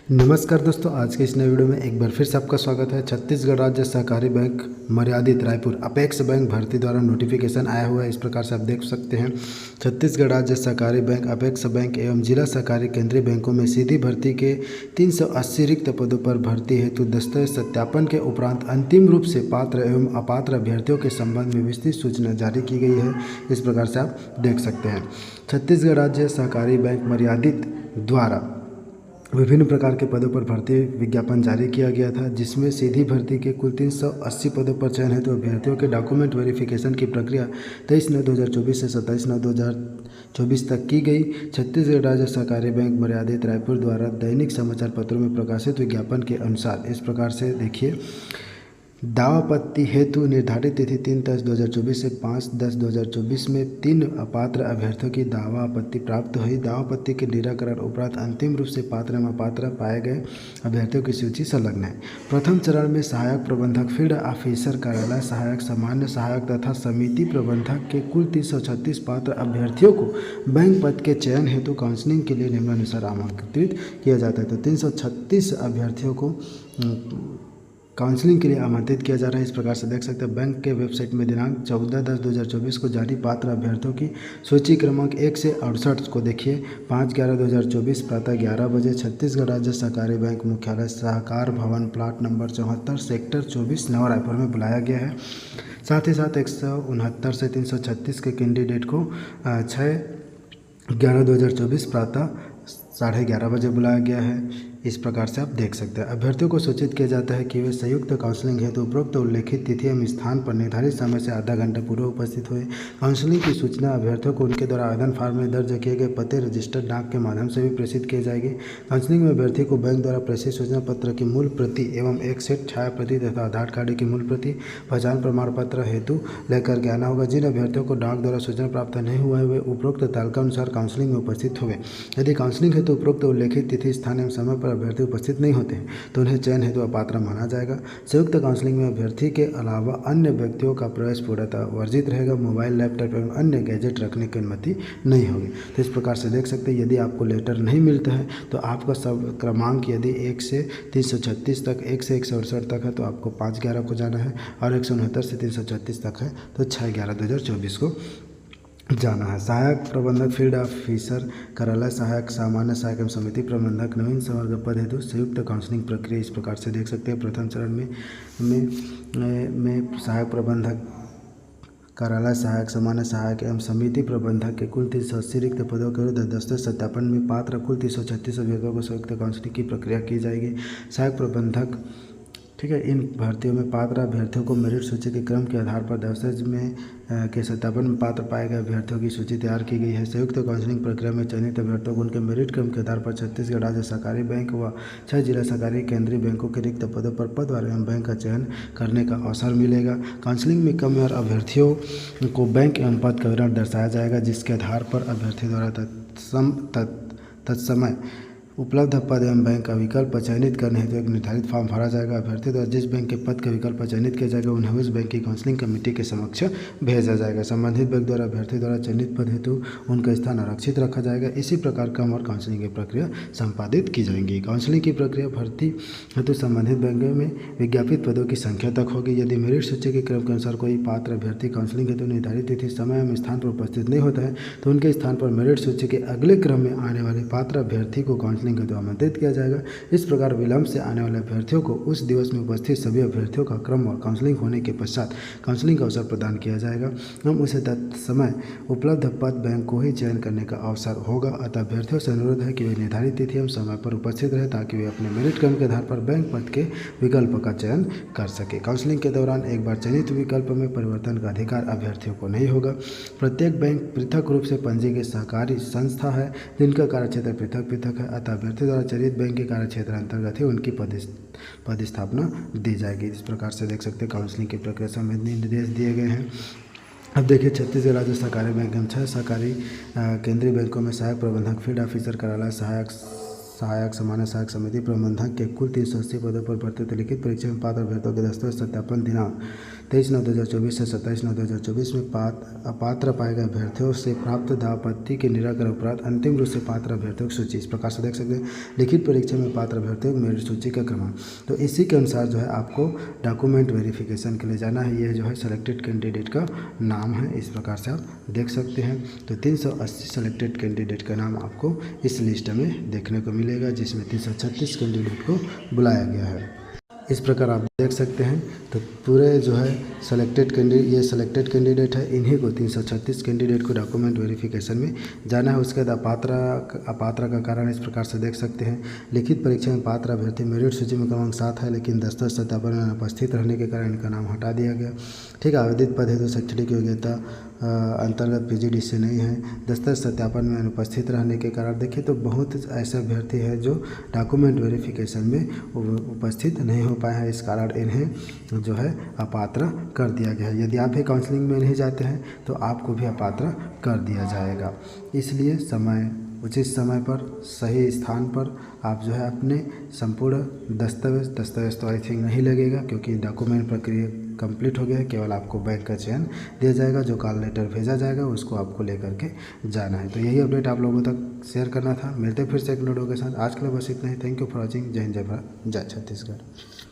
नमस्कार दोस्तों, आज के इस नए वीडियो में एक बार फिर से आपका स्वागत है। छत्तीसगढ़ राज्य सहकारी बैंक मर्यादित रायपुर अपेक्स बैंक भर्ती द्वारा नोटिफिकेशन आया हुआ है। इस प्रकार से आप देख सकते हैं, छत्तीसगढ़ राज्य सहकारी बैंक अपेक्स बैंक एवं जिला सहकारी केंद्रीय बैंकों में सीधी भर्ती के 380 रिक्त पदों पर भर्ती हेतु दस्तावेज सत्यापन के उपरांत अंतिम रूप से पात्र एवं अपात्र अभ्यर्थियों के संबंध में विस्तृत सूचना जारी की गई है। इस प्रकार से आप देख सकते हैं, छत्तीसगढ़ राज्य सहकारी बैंक मर्यादित द्वारा विभिन्न प्रकार के पदों पर भर्ती विज्ञापन जारी किया गया था, जिसमें सीधी भर्ती के कुल 380 पदों पर चयन हेतु अभ्यर्थियों के डॉक्यूमेंट वेरिफिकेशन की प्रक्रिया 23/9/2024 से 27/9/2024 तक की गई। छत्तीसगढ़ राज्य सहकारी बैंक मर्यादित रायपुर द्वारा दैनिक समाचार पत्रों में प्रकाशित विज्ञापन के अनुसार इस प्रकार से देखिए, दावापत्ति हेतु निर्धारित तिथि 3/10/2024 से 5/10/2024 में 3 अपात्र अभ्यर्थियों की दावा आपत्ति प्राप्त हुई। दावापत्ति के निराकरण उपरांत अंतिम रूप से पात्र एवं अपात्र पाए गए अभ्यर्थियों की सूची संलग्न है। प्रथम चरण में सहायक प्रबंधक, फील्ड ऑफिसर, कार्यालय सहायक, सामान्य सहायक तथा समिति प्रबंधक के कुल 336 पात्र अभ्यर्थियों को बैंक पद के चयन हेतु काउंसलिंग के लिए निम्नानुसार आमंत्रित किया जाता है। तो 336 अभ्यर्थियों को काउंसलिंग के लिए आमंत्रित किया जा रहा है। इस प्रकार से देख सकते हैं, बैंक के वेबसाइट में दिनांक 14/10/2024 को जारी पात्र अभ्यर्थियों की सूची क्रमांक 1 से 68 को देखिए। 5/11/2024 प्रातः 11 बजे छत्तीसगढ़ राज्य सहकारी बैंक मुख्यालय सहकार भवन प्लाट नंबर 74 सेक्टर 24 नवा रायपुर में बुलाया गया है। साथ ही साथ 169 से 336 के कैंडिडेट को 6/11/2024 प्रातः 11:30 बजे बुलाया गया है। इस प्रकार से आप देख सकते हैं, अभ्यर्थियों को सूचित किया जाता है कि वे संयुक्त काउंसलिंग हेतु उपरोक्त उल्लेखित तिथि एवं स्थान पर निर्धारित समय से आधा घंटा पूर्व उपस्थित हुए। काउंसलिंग की सूचना अभ्यर्थियों को उनके द्वारा आवेदन फार्म में दर्ज किए गए पते रजिस्टर्ड डाक के माध्यम से भी प्रेषित किए जाएंगे। काउंसलिंग में अभ्यर्थी को बैंक द्वारा प्रेषित सूचना पत्र की मूल प्रति एवं एक सेट छाया प्रति तथा आधार कार्ड की मूल प्रति पहचान प्रमाण पत्र हेतु लेकर के आना होगा। जिन अभ्यर्थियों को डाक द्वारा सूचना प्राप्त नहीं हुआ है, वे उपरोक्त तालिकानुसार काउंसलिंग में उपस्थित हुए। यदि काउंसलिंग हेतु उपरोक्त उल्लेखित तिथि, स्थान एवं समय पर अभ्यर्थी उपस्थित नहीं होते हैं तो उन्हें चयन हेतु अपात्र माना जाएगा। संयुक्त काउंसलिंग में अभ्यर्थी के अलावा अन्य व्यक्तियों का प्रवेश पूर्णतः वर्जित रहेगा। मोबाइल, लैपटॉप एवं अन्य गैजेट रखने की अनुमति नहीं होगी। तो इस प्रकार से देख सकते हैं, यदि आपको लेटर नहीं मिलता है तो आपका सब क्रमांक यदि 1 से 336 तक, 1 से 168 तक है तो आपको 5/11 को जाना है, और 169 से 336 तक है तो 6/11/2024 को जाना है। सहायक प्रबंधक, फील्ड ऑफिसर, कार्यालय सहायक, सामान्य सहायक एवं समिति प्रबंधक नवीन संवर्ग पद हेतु संयुक्त काउंसलिंग प्रक्रिया इस प्रकार से देख सकते हैं। प्रथम चरण में सहायक प्रबंधक, कार्यालय सहायक, सामान्य सहायक एवं समिति प्रबंधक के कुल 380 रिक्त पदों के दस्तावेज सत्यापन में पात्र कुल 336 अभ्यर्थियों को संयुक्त काउंसलिंग की प्रक्रिया की जाएगी। सहायक प्रबंधक, ठीक है, इन भर्तियों में पात्र अभ्यर्थियों को मेरिट सूची के क्रम के आधार पर दस्तावेज में के सत्यापन में पात्र पाए गए अभ्यर्थियों की सूची तैयार की गई है। संयुक्त काउंसलिंग प्रक्रिया में चयनित अभ्यर्थियों को उनके मेरिट क्रम के आधार पर छत्तीसगढ़ राज्य सहकारी बैंक व 6 जिला सहकारी केंद्रीय बैंकों के रिक्त पदों पर पदवार एवं बैंक का चयन करने का अवसर मिलेगा। काउंसलिंग में कम और अभ्यर्थियों को बैंक एवं पद का विवरण दर्शाया जाएगा, जिसके आधार पर अभ्यर्थी द्वारा तत्समय उपलब्ध पद एवं बैंक का विकल्प चयनित करने हेतु एक निर्धारित फॉर्म भरा जाएगा। अभ्यर्थी द्वारा जिस बैंक के पद का विकल्प चयनित किया जाएगा उन्हें उस बैंक की काउंसलिंग कमेटी के समक्ष भेजा जाएगा। संबंधित बैंक द्वारा अभ्यर्थी द्वारा चयनित पद हेतु उनका स्थान आरक्षित रखा जाएगा। इसी प्रकार क्रम और काउंसलिंग की प्रक्रिया संपादित की जाएंगी। काउंसलिंग की प्रक्रिया भर्ती हेतु संबंधित बैंकों में विज्ञापित पदों की संख्या तक होगी। यदि मेरिट सूची के क्रम के अनुसार कोई पात्र अभ्यर्थी काउंसलिंग हेतु निर्धारित तिथि, समय एवं स्थान पर उपस्थित नहीं होता है तो उनके स्थान पर मेरिट सूची के अगले क्रम में आने वाले पात्र अभ्यर्थी को काउंसलिंग हेतु आमंत्रित किया जाएगा। इस प्रकार विलंब से आने वाले अभ्यर्थियों को उस दिवस में उपस्थित सभी अभ्यर्थियों का क्रम व काउंसलिंग होने के पश्चात काउंसलिंग का अवसर प्रदान किया जाएगा। हम उसे तत्समय उपलब्ध पद बैंक को ही चयन करने का अवसर होगा। अतः अभ्यर्थियों से अनुरोध है कि वे निर्धारित तिथि एवं समय पर उपस्थित रहे ताकि वे अपने मेरिट क्रम के आधार पर बैंक पद के विकल्प का चयन कर सके। काउंसलिंग के दौरान एक बार चयनित विकल्प में परिवर्तन का अधिकार अभ्यर्थियों को नहीं होगा। प्रत्येक बैंक पृथक रूप से पंजीकृत सहकारी संस्था है, जिनका कार्यक्षेत्र पृथक पृथक है। अतः अभ्यर्थी द्वारा चयनित बैंक के कार्यक्षेत्र अंतर्गत ही उनकी पदस्थापना दी जाएगी। इस प्रकार से देख सकते हैं, काउंसलिंग की प्रक्रिया संबंधी निर्देश दिए गए हैं। अब देखिए, छत्तीसगढ़ राज्य सहकारी बैंक एवं 6 सहकारी केंद्रीय बैंकों में सहायक प्रबंधक, फील्ड ऑफिसर, कार्यालय सहायक, सामान्य सहायक, समिति प्रबंधक के कुल 380 पदों पर भर्ती लिखित परीक्षा में पात्र अभ्यर्थियों के दस्तावेज सत्यापन दिनांक 23/9/2024 से 27/9/2024 में अपात्र पाए गए अभ्यर्थियों से प्राप्त दावपत्ती के निराकरण उपरांत अंतिम रूप से पात्र अभ्यर्थियों की सूची। इस प्रकार से देख सकते हैं लिखित परीक्षा में पात्र अभ्यर्थियों की मेरिट सूची का क्रमांक। तो इसी के अनुसार जो है आपको डॉक्यूमेंट वेरिफिकेशन के लिए जाना है। यह जो है सेलेक्टेड कैंडिडेट का नाम है, इस प्रकार से आप देख सकते हैं। तो 380 सेलेक्टेड कैंडिडेट का नाम आपको इस लिस्ट में देखने को मिलेगा, जिसमें 336 कैंडिडेट को बुलाया गया है। इस प्रकार आप देख सकते हैं। तो पूरे जो है सेलेक्टेड कैंडिडेट है, इन्हीं को 336 कैंडिडेट को डॉक्यूमेंट वेरिफिकेशन में जाना है। उसके बाद अपात्र का कारण इस प्रकार से देख सकते हैं। लिखित परीक्षा में पात्र अभ्यर्थी मेरिट सूची में क्रमांक 7 है, लेकिन दस्तावेज सत्यापन में अनुपस्थित रहने के कारण इनका नाम हटा दिया गया। ठीक है, आवेदित पद है तो शैक्षणिक योग्यता अंतर्गत PGD से नहीं है। दस्तावेज सत्यापन में अनुपस्थित रहने के कारण देखिए तो बहुत ऐसे अभ्यर्थी हैं जो डॉक्यूमेंट वेरिफिकेशन में उपस्थित नहीं हो पाए हैं, इस कारण इन्हें जो है अपात्र कर दिया गया है। यदि आप भी काउंसलिंग में नहीं जाते हैं तो आपको भी अपात्र कर दिया जाएगा। इसलिए उचित समय पर सही स्थान पर आप जो है अपने संपूर्ण दस्तावेज तो आई थिंक नहीं लगेगा, क्योंकि डॉक्यूमेंट प्रक्रिया कंप्लीट हो गया है। केवल आपको बैंक का चयन दिया जाएगा, जो कॉल लेटर भेजा जाएगा उसको आपको लेकर के जाना है। तो यही अपडेट आप लोगों तक शेयर करना था। मिलते फिर से एक वीडियो के साथ। आज के लिए बस इतना ही। Thank you for watching. जय हिंद, जय भारत, जय छत्तीसगढ़।